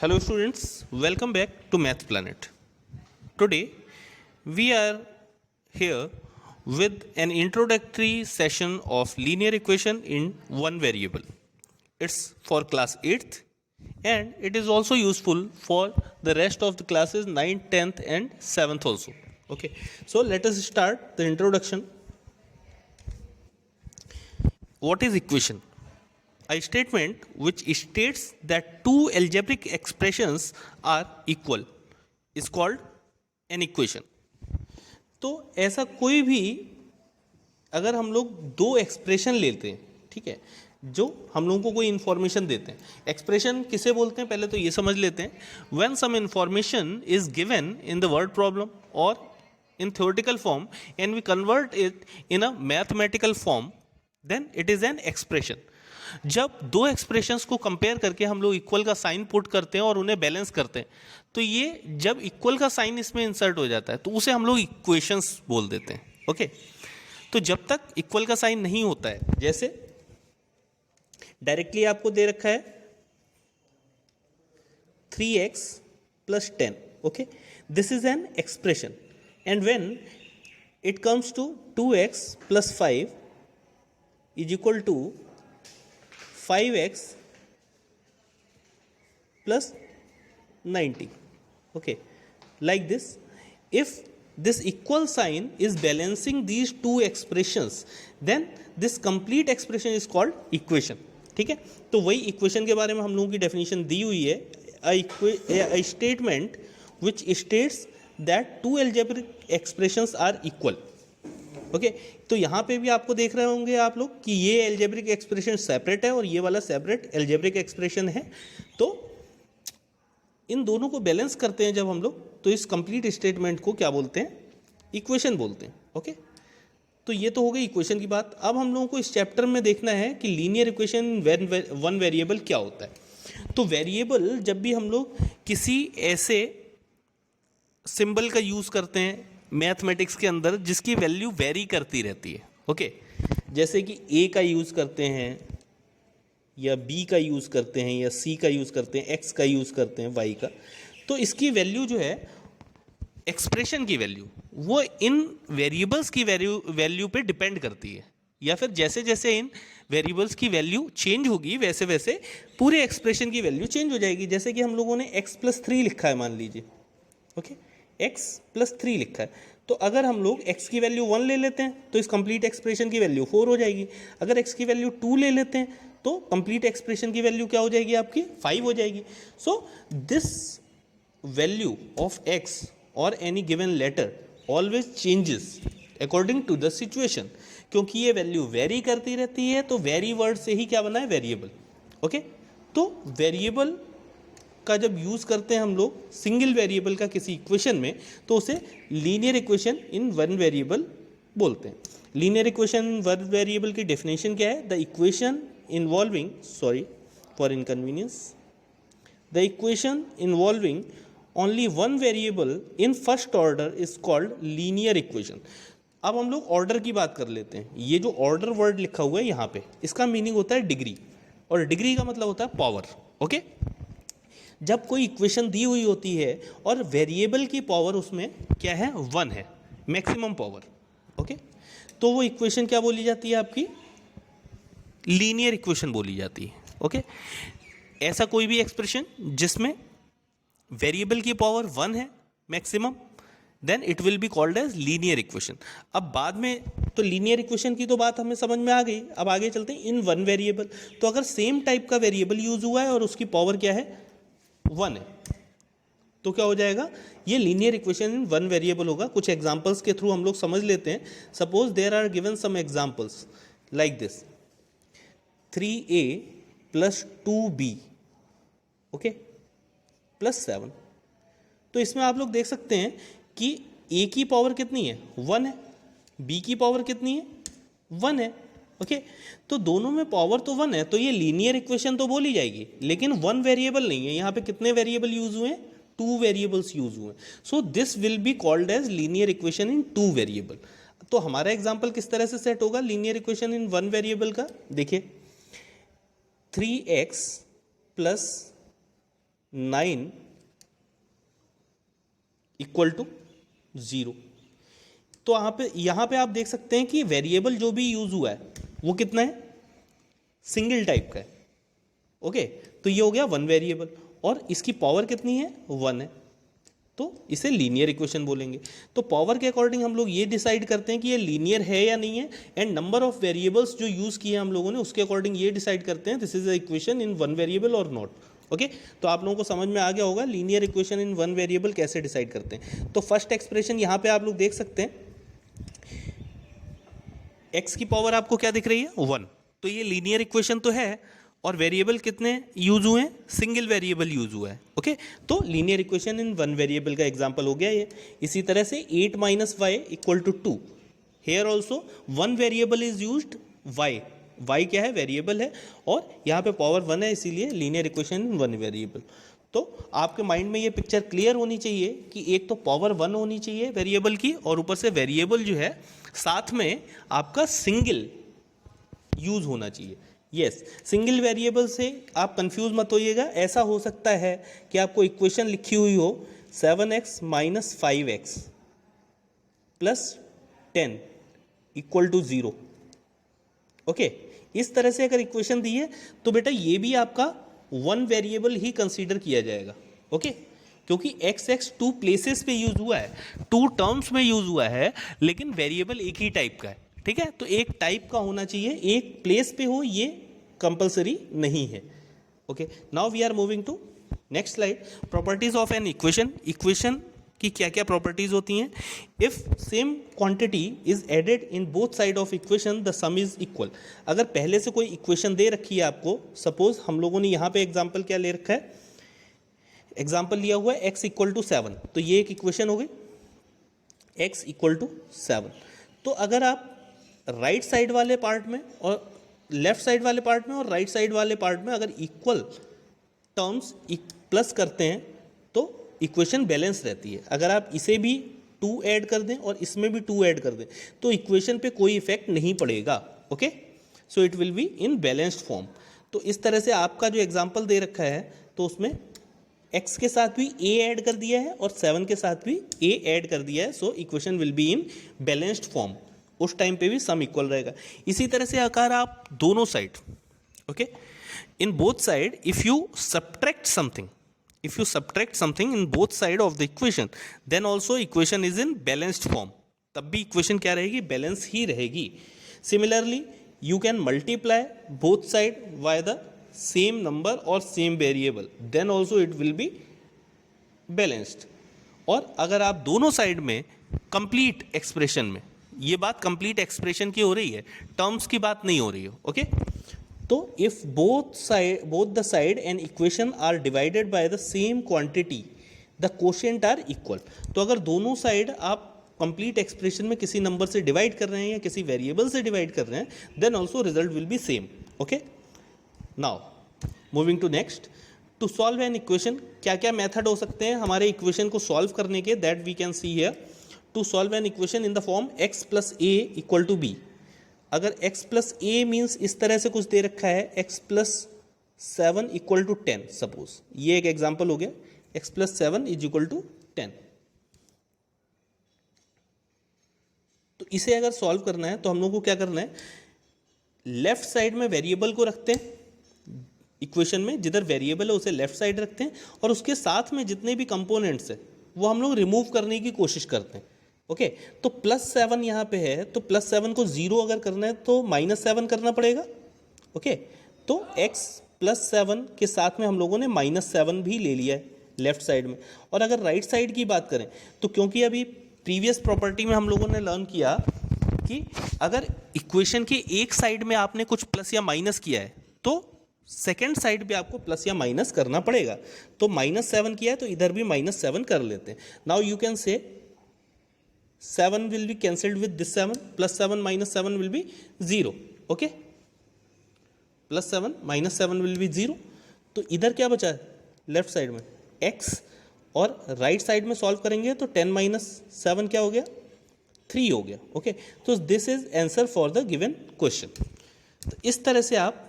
Hello students, welcome back to Math Planet. Today we are here with an introductory session of linear equation in one variable. It's for class 8th and it is also useful for the rest of the classes 9th, 10th and 7th also. Okay, so let us start the introduction. What is equation? A statement which states that two algebraic expressions are equal is called an equation. तो ऐसा कोई भी अगर हम लोग दो expression लेते हैं, ठीक है, जो हम लोगों को कोई इन्फॉर्मेशन देते हैं. एक्सप्रेशन किसे बोलते हैं पहले तो ये समझ लेते हैं. When some information is given in the word problem और in theoretical form and we convert it in a mathematical form, then it is an expression. जब दो एक्सप्रेशंस को कंपेयर करके हम लोग इक्वल का साइन पुट करते हैं और उन्हें बैलेंस करते हैं, तो ये जब इक्वल का साइन इसमें इंसर्ट हो जाता है तो उसे हम लोग इक्वेशंस बोल देते हैं. ओके, तो जब तक इक्वल का साइन नहीं होता है, जैसे डायरेक्टली आपको दे रखा है 3x plus 10. Okay, this is an expression and when it comes to 2x plus 5 is equal to 5x plus 90. Okay, like this. If this equal sign is balancing these two expressions, then this complete expression is called equation. ठीक है, तो वही equation के बारे में हम लोगों की डेफिनेशन दी हुई है. a statement which states that two algebraic expressions are equal. Okay, तो यहाँ पे भी आपको देख रहे होंगे आप लोग कि ये एल्जेब्रिक एक्सप्रेशन सेपरेट है और ये वाला सेपरेट एल्जेब्रिक एक्सप्रेशन है. तो इन दोनों को बैलेंस करते हैं जब हम लोग, तो इस कंप्लीट स्टेटमेंट को क्या बोलते हैं? इक्वेशन बोलते हैं. ओके, तो ये तो हो गई इक्वेशन की बात. अब हम लोगों को इस चैप्टर में देखना है कि लीनियर इक्वेशन वन वेरिएबल क्या होता है. तो वेरिएबल जब भी हम लोग किसी ऐसे सिंबल का यूज़ करते हैं मैथमेटिक्स के अंदर जिसकी वैल्यू वेरी करती रहती है. ओके, जैसे कि ए का यूज़ करते हैं या बी का यूज़ करते हैं या सी का यूज़ करते हैं, एक्स का यूज़ करते हैं, वाई का, तो इसकी वैल्यू जो है एक्सप्रेशन की वैल्यू वो इन वेरिएबल्स की वैल्यू पे डिपेंड करती है. या फिर जैसे जैसे इन वेरिएबल्स की वैल्यू चेंज होगी वैसे वैसे पूरे एक्सप्रेशन की वैल्यू चेंज हो जाएगी. जैसे कि हम लोगों ने x+3 लिखा है, मान लीजिए. ओके, x+3 लिखा है, तो अगर हम लोग x की वैल्यू 1 ले लेते हैं तो इस कंप्लीट एक्सप्रेशन की वैल्यू 4 हो जाएगी. अगर x की वैल्यू 2 ले लेते हैं तो कंप्लीट एक्सप्रेशन की वैल्यू क्या हो जाएगी? आपकी 5 हो जाएगी. So this value of x और any given letter always changes according to the situation, क्योंकि ये वैल्यू वेरी करती रहती है. तो वेरी वर्ड से ही क्या बना है? वेरिएबल. ओके, तो वेरिएबल का जब यूज़ करते हैं हम लोग सिंगल वेरिएबल का किसी इक्वेशन में, तो उसे linear equation in one variable बोलते हैं. लीनियर इक्वेशन वन वेरिएबल की डेफिनेशन क्या है? The equation involving, sorry for inconvenience, the equation involving only one variable in first order is called linear equation. अब हम लोग ऑर्डर की बात कर लेते हैं. ये जो ऑर्डर वर्ड लिखा हुआ है यहाँ पे, इसका मीनिंग होता है डिग्री, और डिग्री का मतलब होता है पावर. ओके, जब कोई इक्वेशन दी हुई होती है और वेरिएबल की पावर उसमें क्या है? 1 है, मैक्सिमम पावर. ओके, तो वो इक्वेशन क्या बोली जाती है? आपकी लीनियर इक्वेशन बोली जाती है. ओके, ऐसा कोई भी एक्सप्रेशन जिसमें वेरिएबल की पावर 1 है maximum, then it will be called as linear equation. अब बाद में तो लीनियर इक्वेशन की तो बात हमें समझ में आ गई. अब आगे चलते हैं इन वन वेरिएबल. तो अगर सेम टाइप का वेरिएबल यूज हुआ है और उसकी पावर क्या है? 1 है, तो क्या हो जाएगा? ये linear equation in one variable होगा. कुछ एग्जांपल्स के थ्रू हम लोग समझ लेते हैं. Suppose there are given some examples like this, 3a plus 2b, okay, plus 7. तो इसमें आप लोग देख सकते हैं कि a की पावर कितनी है? 1 है. b की पावर कितनी है? 1 है. ओके, तो दोनों में पावर तो 1 है, तो ये लीनियर इक्वेशन तो बोली जाएगी, लेकिन वन वेरिएबल नहीं है. यहाँ पे कितने वेरिएबल यूज हुए हैं? 2 वेरिएबल्स यूज हुए हैं. So this will be called as linear equation in 2 variable. तो हमारा एग्जांपल किस तरह से सेट होगा linear equation in one variable का? देखिए, 3x plus 9 इक्वल टू 0। तो यहाँ पे आप देख सकते हैं कि वेरिएबल जो भी यूज हुआ है वो कितना है, सिंगल टाइप का है। ओके, तो ये हो गया वन वेरिएबल और इसकी पावर कितनी है, 1 है, तो इसे लीनियर इक्वेशन बोलेंगे। तो पावर के अकॉर्डिंग हम लोग ये डिसाइड करते हैं कि ये लीनियर है या नहीं है, एंड नंबर ऑफ वेरिएबल्स जो यूज किए हम लोगों ने उसके अकॉर्डिंग ये डिसाइड करते हैं this is a equation in one variable और नॉट। ओके, तो आप लोगों को समझ में आ गया होगा linear equation in one variable कैसे डिसाइड करते हैं। तो फर्स्ट एक्सप्रेशन यहाँ पे आप लोग देख सकते हैं, x की पावर आपको क्या दिख रही है, 1, तो ये लीनियर इक्वेशन तो है, और वेरिएबल कितने यूज हुए हैं, सिंगल वेरिएबल यूज हुआ है। ओके, तो linear equation in one variable का एग्जांपल हो गया ये। इसी तरह से 8 - y equal to 2, here also one variable is used, y क्या है, वेरिएबल है, और यहाँ पे पावर 1 है, इसीलिए linear equation in one variable. तो आपके माइंड में ये पिक्चर क्लियर होनी चाहिए कि एक तो पावर 1 होनी चाहिए वेरिएबल की, और ऊपर से वेरिएबल जो है साथ में आपका सिंगल यूज होना चाहिए। यस, सिंगल वेरिएबल से आप कंफ्यूज मत होइएगा। ऐसा हो सकता है कि आपको इक्वेशन लिखी हुई हो 7x - 5x + 10 equal to 0। Okay, इस तरह से अगर इक्वेशन दी है तो बेटा ये भी आपका वन वेरिएबल ही कंसीडर किया जाएगा। ओके, क्योंकि x 2 प्लेसेस पे यूज हुआ है, 2 टर्म्स में यूज हुआ है, लेकिन वेरिएबल एक ही टाइप का है। ठीक है, तो एक टाइप का होना चाहिए, एक प्लेस पे हो ये कंपलसरी नहीं है। Okay, now we are moving to next slide, properties of an equation. Equation की क्या क्या प्रॉपर्टीज होती हैं, if same quantity is added in both side of equation the sum is equal. अगर पहले से कोई इक्वेशन दे रखी है आपको, सपोज हम लोगों ने यहाँ पे एग्जाम्पल क्या ले रखा है, एग्जाम्पल लिया हुआ है x इक्वल टू 7, तो ये एक इक्वेशन हो गई x इक्वल टू 7। तो अगर आप राइट साइड वाले पार्ट में और लेफ्ट साइड वाले पार्ट में और राइट साइड वाले पार्ट में अगर इक्वल टर्म्स प्लस करते हैं तो इक्वेशन बैलेंस रहती है। अगर आप इसे भी 2 ऐड कर दें और इसमें भी 2 ऐड कर दें तो इक्वेशन पे कोई इफेक्ट नहीं पड़ेगा। Okay, so it will be in balanced form. तो इस तरह से आपका जो एग्जाम्पल दे रखा है तो उसमें x के साथ भी a ऐड कर दिया है और 7 के साथ भी a ऐड कर दिया है, so equation will be in balanced form. उस टाइम पे भी सम इक्वल रहेगा। इसी तरह से अगर आप दोनों side, okay, in both side if you subtract something in both side of the equation then also equation is in balanced form, तब भी इक्वेशन क्या रहेगी, बैलेंस ही रहेगी। Similarly you can multiply both side by the same number और same variable, then also it will be balanced. और अगर आप दोनों साइड में कंप्लीट एक्सप्रेशन में, ये बात कंप्लीट एक्सप्रेशन की हो रही है, टर्म्स की बात नहीं हो रही हो। ओके, तो if both the side and equation are divided by the same quantity the quotient are equal. तो अगर दोनों साइड आप कंप्लीट एक्सप्रेशन में किसी नंबर से डिवाइड कर रहे हैं या किसी वेरिएबल से डिवाइड कर रहे हैं then also result will be same. Okay, now moving to next, to solve an equation, क्या क्या मेथड हो सकते हैं हमारे इक्वेशन को सॉल्व करने के, that we can see here. To solve an equation in the form x + a equal to b। अगर x + a मीन्स इस तरह से कुछ दे रखा है x + 7 इक्वल टू 10, सपोज ये एक एग्जाम्पल हो गया, x + 7 इज इक्वल टू 10। तो इसे अगर सॉल्व करना है तो हम लोग को क्या करना है, लेफ्ट साइड में वेरिएबल को रखते हैं इक्वेशन में, जिधर वेरिएबल है उसे लेफ्ट साइड रखते हैं और उसके साथ में जितने भी कंपोनेंट्स है वो हम लोग रिमूव करने की कोशिश करते हैं। ओके, तो +7 यहाँ पे है, तो +7 को 0 अगर करना है तो -7 करना पड़ेगा। ओके, तो x + 7 के साथ में हम लोगों ने -7 भी ले लिया है लेफ्ट साइड में। और अगर राइट साइड की बात करें तो क्योंकि अभी प्रीवियस प्रॉपर्टी में हम लोगों ने लर्न किया कि अगर इक्वेशन के एक साइड में आपने कुछ प्लस या माइनस किया है तो सेकेंड साइड पे आपको प्लस या माइनस करना पड़ेगा। तो -7 किया है तो इधर भी -7 कर लेते हैं। Now you can say 7 will be cancelled with this 7, +7 - 7 will be 0. Okay, +7 - 7 will be 0. तो इधर क्या बचा है लेफ्ट साइड में x, और राइट साइड में सॉल्व करेंगे तो 10 - 7 क्या हो गया, 3 हो गया। ओके, तो this is answer for the given question. तो इस तरह से आप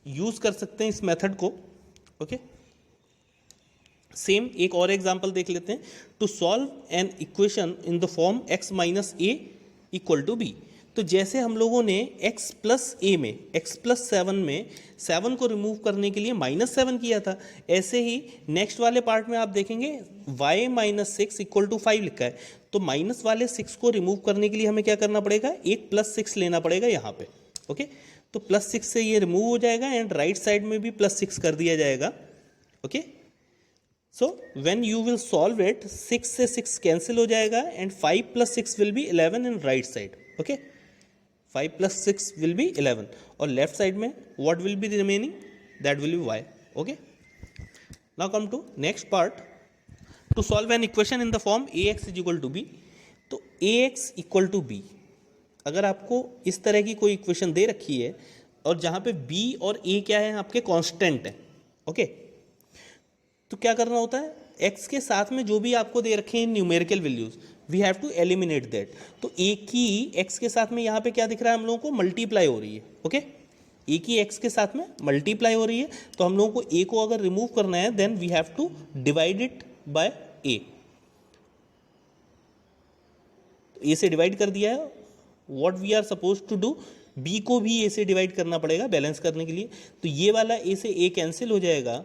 यूज कर सकते हैं इस मेथड को। ओके, सेम एक और एग्जांपल देख लेते हैं। To solve an equation in the form x minus a equal to b. तो जैसे हम लोगों ने x प्लस ए में x प्लस 7 में 7 को रिमूव करने के लिए -7 किया था, ऐसे ही नेक्स्ट वाले पार्ट में आप देखेंगे y माइनस 6 इक्वल टू 5 लिखा है। तो माइनस वाले 6 को रिमूव करने के लिए हमें क्या करना पड़ेगा, एक प्लस 6 लेना पड़ेगा यहाँ पे। ओके, तो प्लस 6 से ये रिमूव हो जाएगा एंड राइट साइड में भी प्लस 6 कर दिया जाएगा। Okay, so when you will solve it, 6 से 6 कैंसिल हो जाएगा and 5 plus 6 will be 11 in right side. Okay, 5 plus 6 will be 11 और लेफ्ट साइड में what will be remaining, that will be y। Okay, now come to next part. To solve an equation in the form ax is equal to b। तो ax equal to b, अगर आपको इस तरह की कोई equation दे रखी है और जहाँ पे b और a क्या है, आपके कांस्टेंट है। ओके, तो क्या करना होता है, x के साथ में जो भी आपको दे रखे हैं numerical values, we have to eliminate that. तो a की x के साथ में यहाँ पे क्या दिख रहा है हम लोगों को, मल्टीप्लाई हो रही है। ओके, a की x के साथ में मल्टीप्लाई हो रही है, तो हम लोगों को a को अगर रिमूव करना है then we have to divide it by a। तो a से डिवाइड कर दिया है, what we are suppose to do, b को भी a से डिवाइड करना पड़ेगा बैलेंस करने के लिए। तो ये वाला a से a कैंसिल हो जाएगा,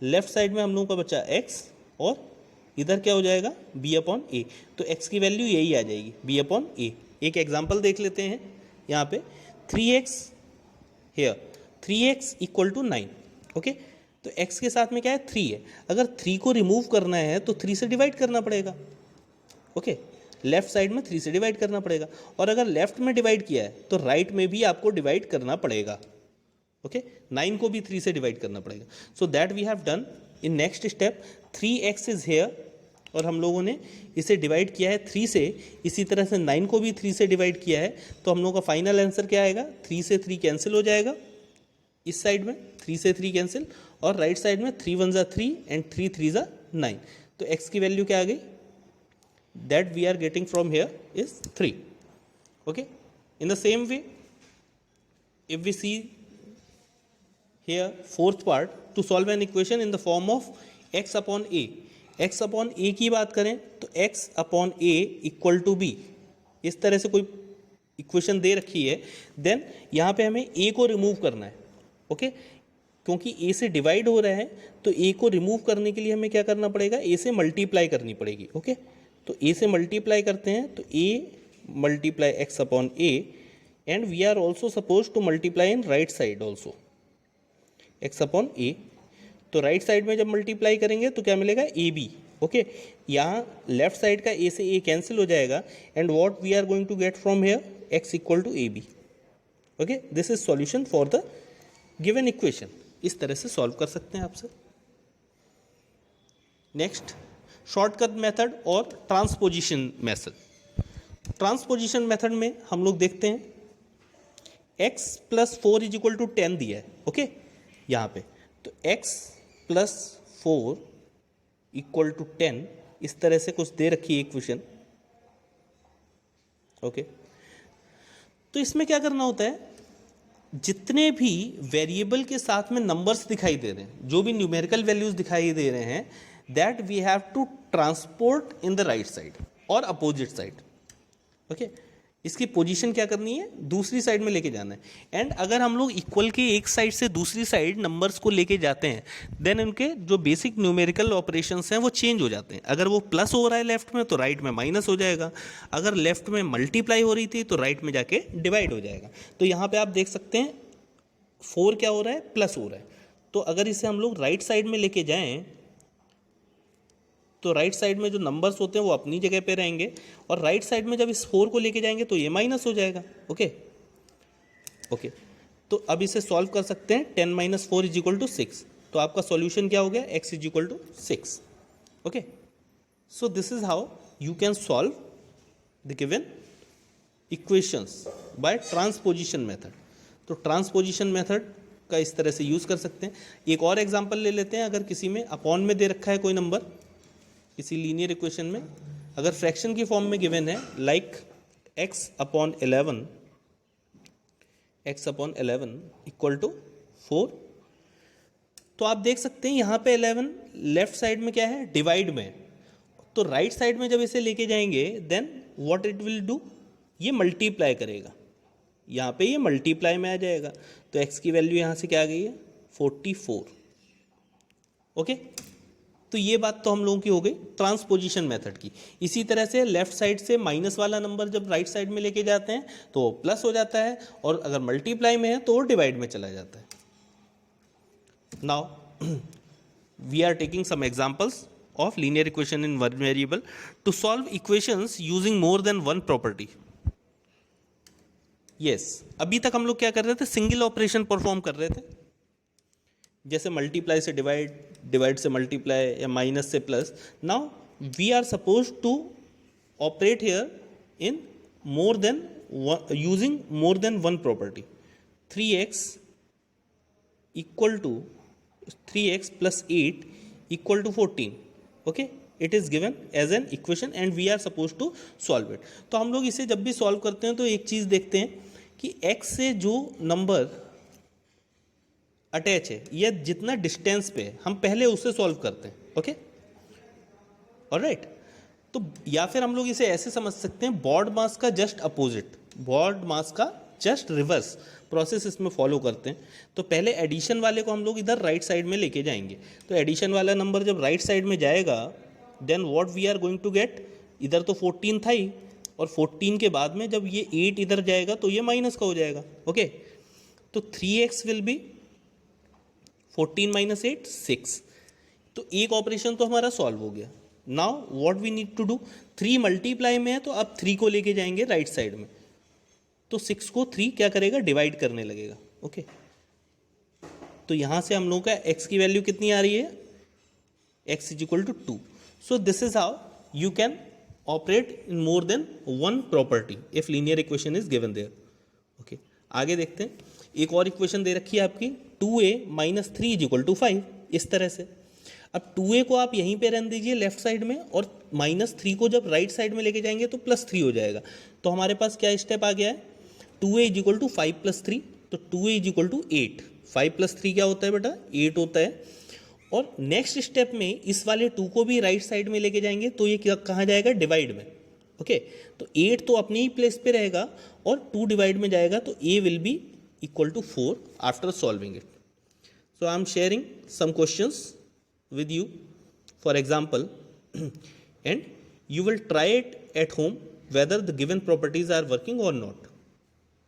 लेफ्ट साइड में हम लोगों का बचा x और इधर क्या हो जाएगा, b अपॉन a। तो x की वैल्यू यही आ जाएगी, b अपॉन a। एक एग्जांपल देख लेते हैं यहाँ पे, 3x here, 3x equal to 9। Okay, तो x के साथ में क्या है, 3 है। अगर 3 को रिमूव करना है तो 3 से डिवाइड करना पड़ेगा। ओके, लेफ्ट साइड में 3 से डिवाइड करना पड़ेगा, और अगर लेफ्ट में डिवाइड किया है तो राइट में भी आपको डिवाइड करना पड़ेगा। ओके, 9 को भी 3 से डिवाइड करना पड़ेगा। So that we have done in next step. 3x is here और हम लोगों ने इसे डिवाइड किया है 3 से, इसी तरह से 9 को भी 3 से डिवाइड किया है। तो हम लोगों का फाइनल आंसर क्या आएगा, 3 से 3 कैंसिल हो जाएगा, इस साइड में 3 से 3 कैंसिल, और राइट साइड में 3 1 ज़ा 3 एंड 3 3 ज़ा 9। तो x की वैल्यू क्या आ गई, that we are getting from here is 3. Okay, in the same way if we see here fourth part, to solve an equation in the form of x upon a, x upon a की बात करें तो x upon a equal to b, इस तरह से कोई equation दे रखी है, देन यहाँ पे हमें a को रिमूव करना है। ओके, क्योंकि a से डिवाइड हो रहा है तो a को रिमूव करने के लिए हमें क्या करना पड़ेगा, a से मल्टीप्लाई करनी पड़ेगी। ओके, तो a से मल्टीप्लाई करते हैं तो a multiply x upon a, and we are also suppose to multiply in right side also x upon a। तो राइट साइड में जब मल्टीप्लाई करेंगे तो क्या मिलेगा, ab। ओके, यहाँ लेफ्ट साइड का a से a कैंसिल हो जाएगा and what we are going to get from here, x equal to ab। Okay, this is solution for the given equation. इस तरह से सॉल्व कर सकते हैं आपसे। नेक्स्ट, शॉर्टकट मेथड और ट्रांसपोजिशन मेथड। ट्रांसपोजिशन मेथड में हम लोग देखते हैं x plus 4 is equal to 10 दिया है। ओके, यहाँ पे तो x प्लस 4 इक्वल टू 10, इस तरह से कुछ दे रखी है इक्वेशन। ओके, तो इसमें क्या करना होता है, जितने भी वेरिएबल के साथ में नंबर्स दिखाई दे रहे हैं, जो भी न्यूमेरिकल वैल्यूज दिखाई दे रहे हैं, that we have to transport in the right side और अपोजिट साइड। ओके, इसकी पोजीशन क्या करनी है, दूसरी साइड में लेके जाना है। एंड अगर हम लोग इक्वल के एक साइड से दूसरी साइड नंबर्स को लेके जाते हैं देन उनके जो बेसिक न्यूमेरिकल ऑपरेशंस हैं वो चेंज हो जाते हैं। अगर वो प्लस हो रहा है लेफ्ट में तो राइट में माइनस हो जाएगा, अगर लेफ्ट में मल्टीप्लाई हो रही थी तो राइट में जाके डिवाइड हो जाएगा। तो यहाँ पे आप देख सकते हैं 4 क्या हो रहा है, प्लस हो रहा है। तो अगर इसे हम लोग राइट साइड में लेके जाएं तो राइट साइड में जो नंबर्स होते हैं वो अपनी जगह पे रहेंगे, और राइट साइड में जब इस 4 को लेके जाएंगे तो ये माइनस हो जाएगा। ओके, ओके, तो अब इसे सॉल्व कर सकते हैं। 10 माइनस 4 इज इक्वल टू 6। तो आपका सॉल्यूशन क्या हो गया, x is equal to 6। Okay, so this is how you can solve the given equations by transposition method. तो ट्रांसपोजिशन मेथड का इस तरह से यूज़ कर सकते हैं। एक और एग्जांपल ले लेते हैं। अगर किसी में अपॉन में दे रखा है कोई नंबर, किसी लीनियर इक्वेशन में अगर फ्रैक्शन की फॉर्म में गिवन है, like x upon 11 equal to 4, तो आप देख सकते हैं यहाँ पे 11 लेफ्ट साइड में क्या है, डिवाइड में है। तो राइट साइड में जब इसे लेके जाएंगे then what it will do, ये मल्टीप्लाई करेगा, यहाँ पे ये मल्टीप्लाई में आ जाएगा। तो x की वैल्यू यहाँ से क्या आ गई है, 44। ओके, तो ये बात तो हम लोगों की हो गई ट्रांसपोजिशन मेथड की। इसी तरह से लेफ्ट साइड से माइनस वाला नंबर जब राइट साइड में लेके जाते हैं तो प्लस हो जाता है, और अगर मल्टीप्लाई में है तो वो डिवाइड में चला जाता है। Now we are taking some examples of linear equation in one variable to solve equations using more than one property. Yes, अभी तक हम लोग क्या कर रहे थे, सिंगल ऑपरेशन परफॉर्म कर रहे थे, जैसे मल्टीप्लाई से डिवाइड, डिवाइड से मल्टीप्लाई, या माइनस से plus. Now we are suppose to operate here in more than using more than one property. 3x equal to 3x plus 8 equal to 14। Okay, it is given as an equation and we are suppose to solve it. तो हम लोग इसे जब भी solve करते हैं तो एक चीज़ देखते हैं कि x से जो नंबर अटैच है या जितना डिस्टेंस पे है हम पहले उससे सॉल्व करते हैं। Okay, alright. तो या फिर हम लोग इसे ऐसे समझ सकते हैं, बॉड मास का जस्ट अपोजिट, बॉड मास का जस्ट रिवर्स प्रोसेस इसमें फॉलो करते हैं। तो पहले एडिशन वाले को हम लोग इधर राइट साइड में लेके जाएंगे। तो एडिशन वाला नंबर जब राइट साइड में जाएगा then what we are going to get, इधर तो 14 था ही, और 14 के बाद में जब ये 8 इधर जाएगा तो ये माइनस का हो जाएगा। ओके, तो 3x विल बी 14 माइनस 8 6। तो एक ऑपरेशन तो हमारा सॉल्व हो गया। Now what we need to do, 3 multiply में है तो अब 3 को लेके जाएंगे राइट साइड में, तो 6 को 3 क्या करेगा, डिवाइड करने लगेगा। ओके, तो यहाँ से हम लोगों का x की वैल्यू कितनी आ रही है, x is equal to 2। So this is how you can operate in more than one property if linear equation is given there. Okay, आगे देखते हैं। एक और इक्वेशन दे रखी है आपकी, 2a minus 3 is equal to 5, इस तरह से। अब 2a को आप यहीं पे रहने दीजिए लेफ्ट साइड में, और माइनस 3 को जब राइट साइड में लेके जाएंगे तो प्लस 3 हो जाएगा। तो हमारे पास क्या स्टेप आ गया है, 2a is equal to 5 plus 3, तो 2a is equal to 8। 5 plus 3 क्या होता है बेटा, 8 होता है। और नेक्स्ट स्टेप में इस वाले 2 को भी राइट साइड में लेके जाएंगे तो ये कहाँ जाएगा, डिवाइड में। ओके, तो 8 तो अपनी ही प्लेस पे रहेगा और 2 डिवाइड में जाएगा, तो a will be equal to 4 after solving it. So I am sharing some questions with you for example and you will try it at home whether the given properties are working or not.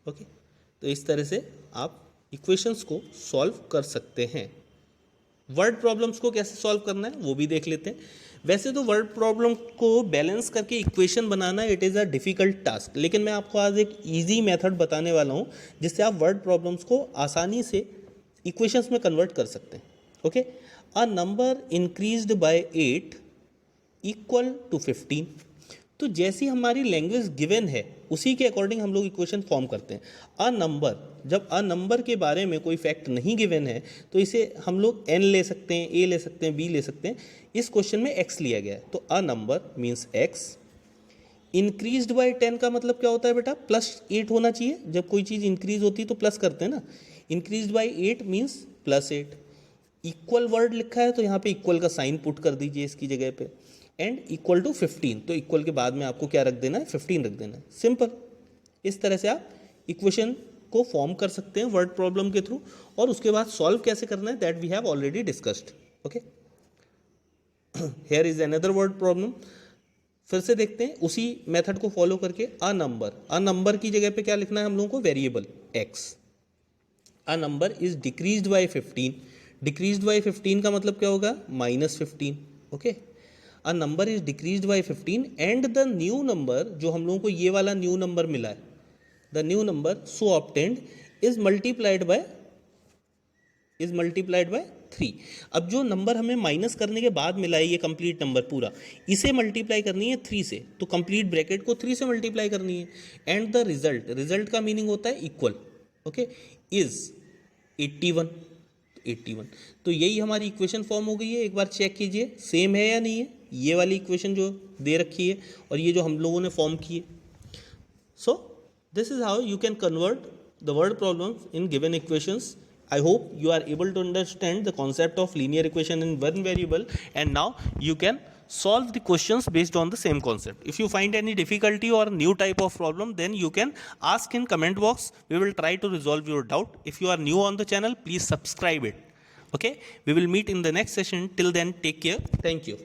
Okay, तो इस तरह से आप equations को solve कर सकते हैं। Word problems को कैसे सॉल्व करना है वो भी देख लेते हैं। वैसे तो वर्ड प्रॉब्लम को बैलेंस करके equation banana it is a difficult task, लेकिन मैं आपको आज एक ईजी मेथड बताने वाला हूँ जिससे आप वर्ड प्रॉब्लम्स को आसानी से इक्वेशंस में कन्वर्ट कर सकते हैं। Okay, a number increased by 8 equal to 15। तो जैसी हमारी लैंग्वेज गिवन है उसी के अकॉर्डिंग हम लोग इक्वेशन फॉर्म करते हैं। अ नंबर, जब अ नंबर के बारे में कोई फैक्ट नहीं गिवन है तो इसे हम लोग n ले सकते हैं, a ले सकते हैं, b ले सकते हैं। इस क्वेश्चन में x लिया गया है, तो a number means x। Increased by 10 का मतलब क्या होता है बेटा, प्लस 8 होना चाहिए। जब कोई चीज़ इंक्रीज होती है तो प्लस करते हैं ना। Increased by 8 means plus 8। Equal word लिखा है तो यहाँ पे इक्वल का साइन पुट कर दीजिए इसकी जगह पे, एंड इक्वल टू 15, तो इक्वल के बाद में आपको क्या रख देना है, 15 रख देना है। सिंपल, इस तरह से आप इक्वेशन को फॉर्म कर सकते हैं वर्ड प्रॉब्लम के थ्रू, और उसके बाद सॉल्व कैसे करना है that we have already discussed. Okay, here is another word problem. फिर से देखते हैं उसी मेथड को फॉलो करके। अ नंबर की जगह पे क्या लिखना है हम लोगों को, variable x। A number is decreased bye 15। Decreased bye 15 का मतलब क्या होगा, minus 15। Okay, a number is decreased bye 15 and the new number, जो हम लोगों को ये वाला न्यू नंबर मिला है, the new number so obtained is multiplied by 3। अब जो नंबर हमें माइनस करने के बाद मिला है ये कंप्लीट नंबर पूरा, इसे मल्टीप्लाई करनी है 3 से, तो कंप्लीट ब्रैकेट को 3 से मल्टीप्लाई करनी है। एंड द रिजल्ट का मीनिंग होता है इक्वल। Okay, is 81। तो यही हमारी इक्वेशन फॉर्म हो गई है। एक बार चेक कीजिए सेम है या नहीं है, ये वाली इक्वेशन जो दे रखी है और ये जो हम लोगों ने फॉर्म की है। सो this is how you can convert the word problems in given equations. I hope you are able to understand the concept of linear equation in one variable, and now you can solve the questions based on the same concept. If you find any difficulty or new type of problem, then you can ask in comment box. We will try to resolve your doubt. If you are new on the channel, please subscribe it. Okay, we will meet in the next session. Till then, take care. Thank you.